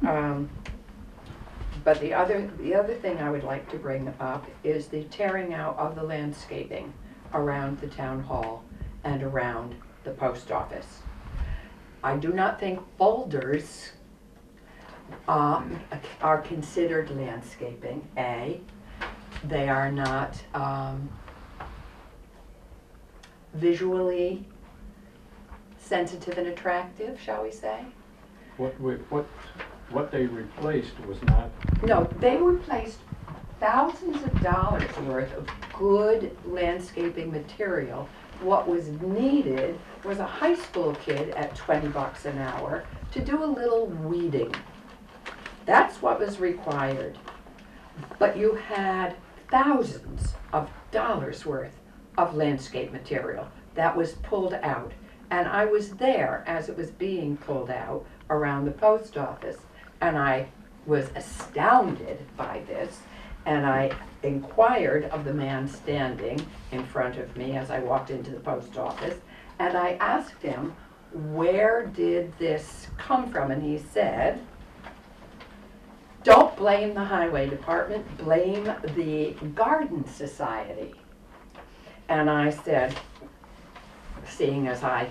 But the other thing I would like to bring up is the tearing out of the landscaping around the town hall and around the post office. I do not think boulders are considered landscaping. A, they are not visually sensitive and attractive, shall we say? What they replaced was not. No, they replaced thousands of dollars worth of good landscaping material. What was needed was a high school kid at 20 bucks an hour to do a little weeding. That's what was required. But you had thousands of dollars worth of landscape material that was pulled out. And I was there as it was being pulled out around the post office. And I was astounded by this. And I inquired of the man standing in front of me as I walked into the post office. And I asked him, where did this come from? And he said, don't blame the highway department, blame the garden society. And I said, seeing as I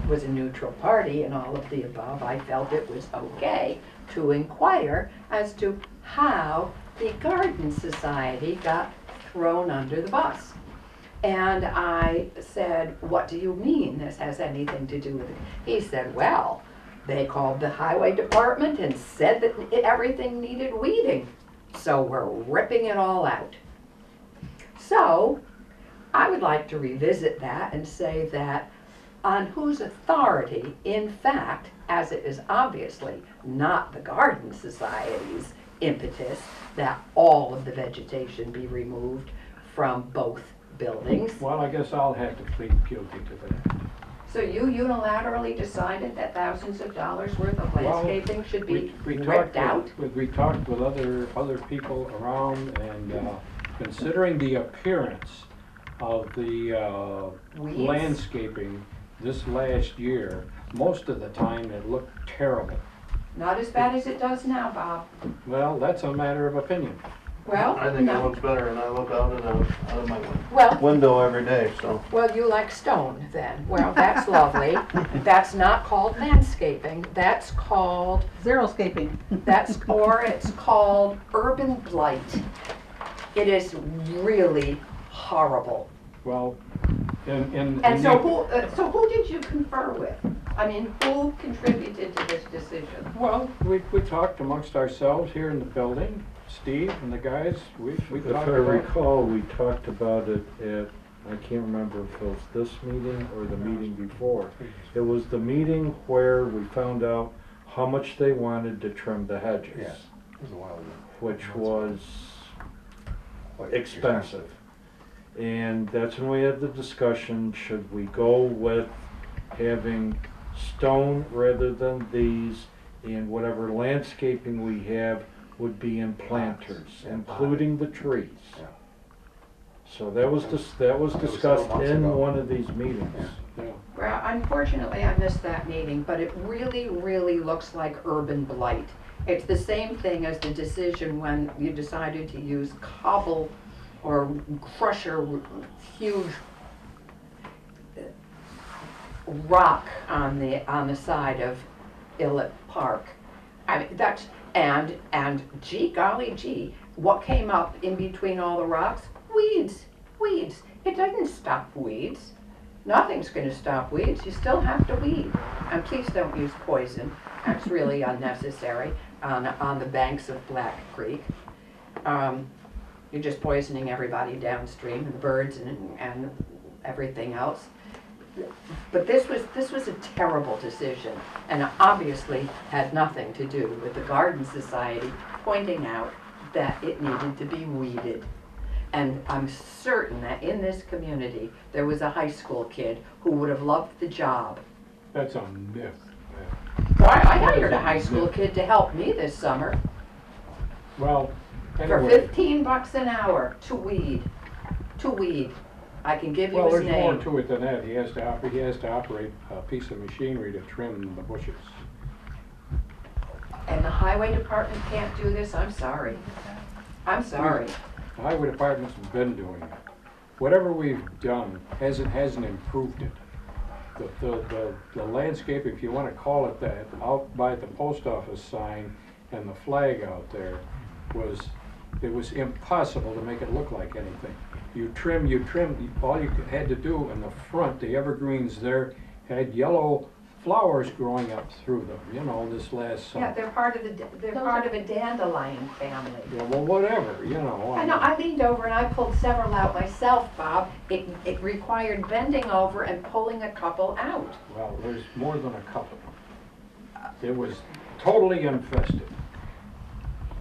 was a neutral party and all of the above, I felt it was okay to inquire as to how the garden society got thrown under the bus. And I said, what do you mean this has anything to do with it? He said, well, they called the highway department and said that everything needed weeding. So we're ripping it all out. So I would like to revisit that and say that on whose authority, in fact, as it is obviously not the Garden Society's impetus, that all of the vegetation be removed from both buildings. Well, I guess I'll have to plead guilty to that. So you unilaterally decided that thousands of dollars worth of landscaping should be ripped out? We talked with other people around, and considering the appearance of the landscaping this last year, most of the time it looked terrible. Not as bad as it does now, Bob. Well, that's a matter of opinion. Well, I think it looks better, and I look out of my well, window every day, so. well, you like stone then. Well, that's lovely. That's not called landscaping. That's called Xeriscaping. it's called urban blight. It is really horrible. Well, And so who did you confer with? I mean, who contributed to this decision? Well, we talked amongst ourselves here in the building. Steve and the guys, we If talked I about it. recall, we talked about it at, I can't remember if it was this meeting or the meeting before. It was the meeting where we found out how much they wanted to trim the hedges. Yeah, it was a while ago. Which was Quite expensive. And that's when we had the discussion, should we go with having stone rather than these, and whatever landscaping we have would be in planters, including the trees. Yeah. So that was discussed in one of these meetings. Yeah. Well, unfortunately, I missed that meeting, but it really, really looks like urban blight. It's the same thing as the decision when you decided to use cobble or crush a huge rock on the side of Illet Park. I mean, that's and gee golly gee, what came up in between all the rocks? Weeds. It doesn't stop weeds. Nothing's going to stop weeds. You still have to weed. And please don't use poison. That's really unnecessary on the banks of Black Creek. You're just poisoning everybody downstream, and the birds and everything else. But this was a terrible decision, and obviously had nothing to do with the Garden Society pointing out that it needed to be weeded. And I'm certain that in this community there was a high school kid who would have loved the job. That's a myth. Well, I hired a high school kid to help me this summer Well, for anyway. 15 bucks an hour to weed. I can give you Well, his there's more name. to it than that. He has to operate a piece of machinery to trim the bushes. And the highway department can't do this, I'm sorry. I'm sorry. The highway department's been doing it. Whatever we've done hasn't improved it. The landscape, if you wanna call it that, out by the post office sign and the flag out there it was impossible to make it look like anything. You trim, all you had to do in the front, the evergreens there had yellow flowers growing up through them, you know, this last summer. Yeah, they're part of a dandelion family. Yeah, well, whatever, you know. I know, I leaned over and I pulled several out myself, Bob. It required bending over and pulling a couple out. Well, there's more than a couple. It was totally infested.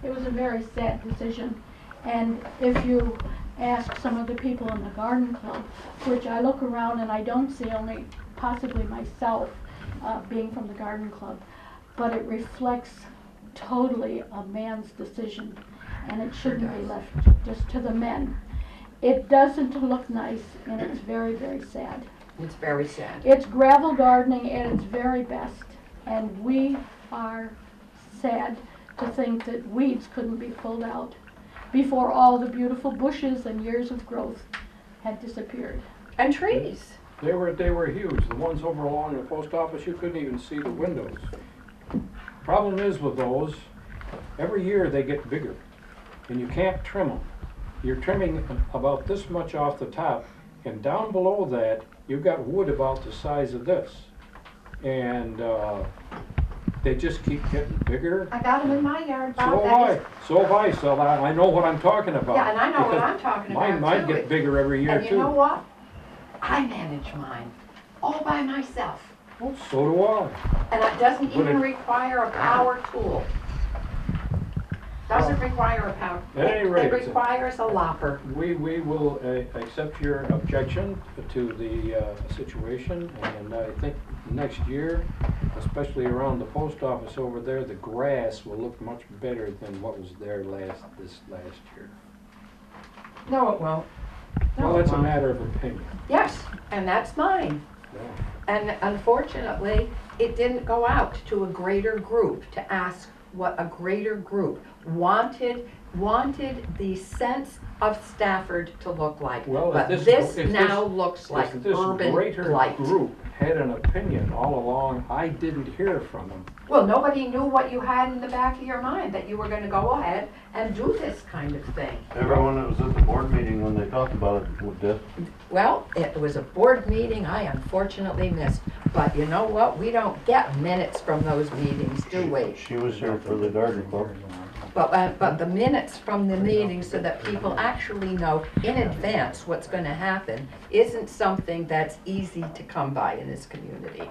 It was a very sad decision, and if you ask some of the people in the garden club, which I look around and I don't see, only possibly myself being from the garden club, but it reflects totally a man's decision, and it shouldn't be left just to the men. It doesn't look nice, and it's very, very sad. It's very sad. It's gravel gardening at its very best, and we are sad to think that weeds couldn't be pulled out before all the beautiful bushes and years of growth had disappeared. And trees. They were huge. The ones over along the post office, you couldn't even see the windows. Problem is with those, every year they get bigger, and you can't trim them. You're trimming about this much off the top, and down below that, you've got wood about the size of this. And they just keep getting bigger. I got them in my yard, Bob. So have I, so I know what I'm talking about. Yeah, and I know what I'm talking about Mine too. get bigger every year too. And you know what? I manage mine all by myself. Well, so do I. And it doesn't even require a power tool. Doesn't require a power. At any rate, It requires a lopper. We will accept your objection to the situation, and I think next year, especially around the post office over there, the grass will look much better than what was there this last year. No, it won't. No, Well, it it's a won't. matter of opinion. Yes, and that's mine. Yeah. And unfortunately, it didn't go out to a greater group to ask what a greater group wanted the sense of Stafford to look like. Well, but if this now looks like if this urban greater blight. group had an opinion all along, I didn't hear from them. Well, nobody knew what you had in the back of your mind, that you were going to go ahead and do this kind of thing. Everyone that was at the board meeting when they talked about it did. Well, it was a board meeting I unfortunately missed. But you know what? We don't get minutes from those meetings, do we? She was here for the garden club. But the minutes from the meeting, so that people actually know in advance what's going to happen, isn't something that's easy to come by in this community.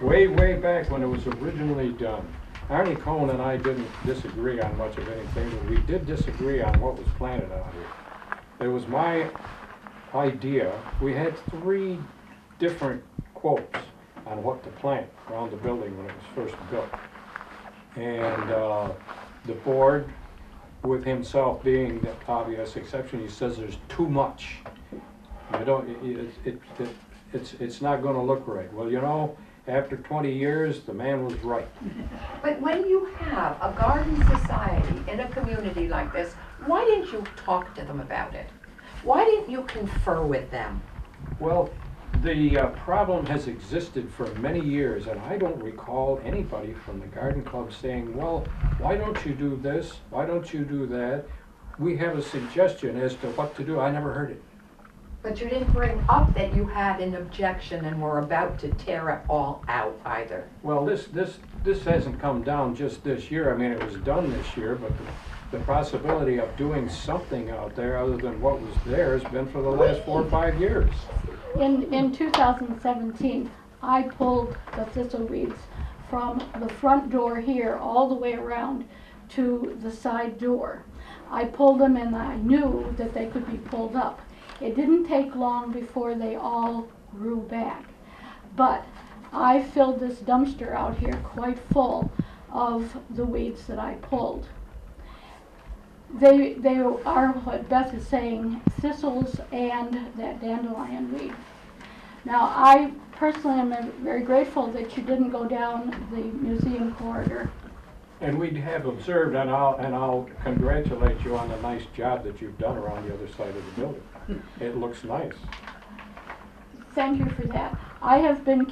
Way back when it was originally done, Arnie Cohn and I didn't disagree on much of anything, but we did disagree on what was planted out here. It was my idea. We had 3 different quotes on what to plant around the building when it was first built. And the board, with himself being the obvious exception, he says there's too much. It's not going to look right. Well, you know, after 20 years, the man was right. But when you have a garden society in a community like this, why didn't you talk to them about it? Why didn't you confer with them? Well, the problem has existed for many years, and I don't recall anybody from the garden club saying, well, why don't you do this? Why don't you do that? We have a suggestion as to what to do. I never heard it. But you didn't bring up that you had an objection and were about to tear it all out either. Well, this hasn't come down just this year. I mean, it was done this year, but the possibility of doing something out there other than what was there has been for the last 4 or 5 years. In 2017, I pulled the thistle weeds from the front door here all the way around to the side door. I pulled them and I knew that they could be pulled up. It didn't take long before they all grew back. But I filled this dumpster out here quite full of the weeds that I pulled. They are what Beth is saying, thistles and that dandelion weed. Now, I personally am very grateful that you didn't go down the museum corridor. And we have observed, and I'll congratulate you on the nice job that you've done around the other side of the building. It looks nice. Thank you for that. I have been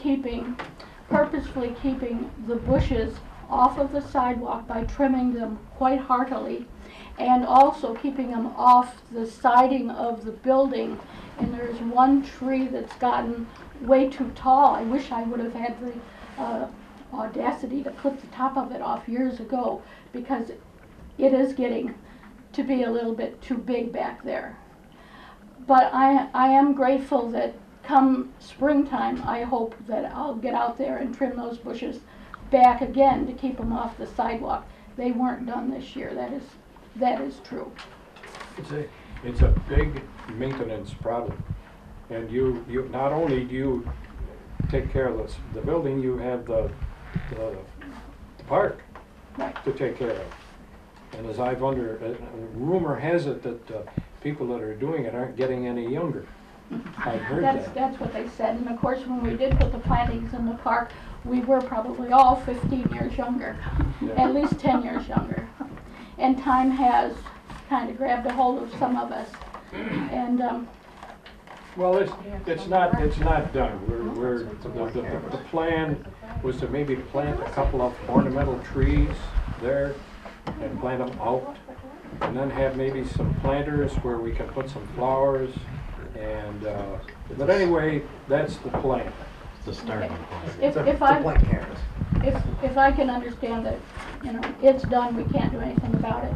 purposefully keeping the bushes off of the sidewalk by trimming them quite heartily, and also keeping them off the siding of the building. And there's one tree that's gotten way too tall. I wish I would have had the audacity to clip the top of it off years ago, because it is getting to be a little bit too big back there. But I am grateful that come springtime, I hope that I'll get out there and trim those bushes back again to keep them off the sidewalk. They weren't done this year, that is true. It's a big maintenance problem. And you not only do you take care of the building, you have the park Right. to take care of. And as rumor has it that people that are doing it aren't getting any younger. I've heard that. That's what they said. And of course, when we did put the plantings in the park, we were probably all 15 years younger, Yeah. at least 10 years younger. And time has kind of grabbed a hold of some of us. And Well, it's not done. The plan was to maybe plant a couple of ornamental trees there and plant them out, and then have maybe some planters where we can put some flowers. And but anyway, that's the plan. It's the starting point. if I can understand that, it's done, we can't do anything about it.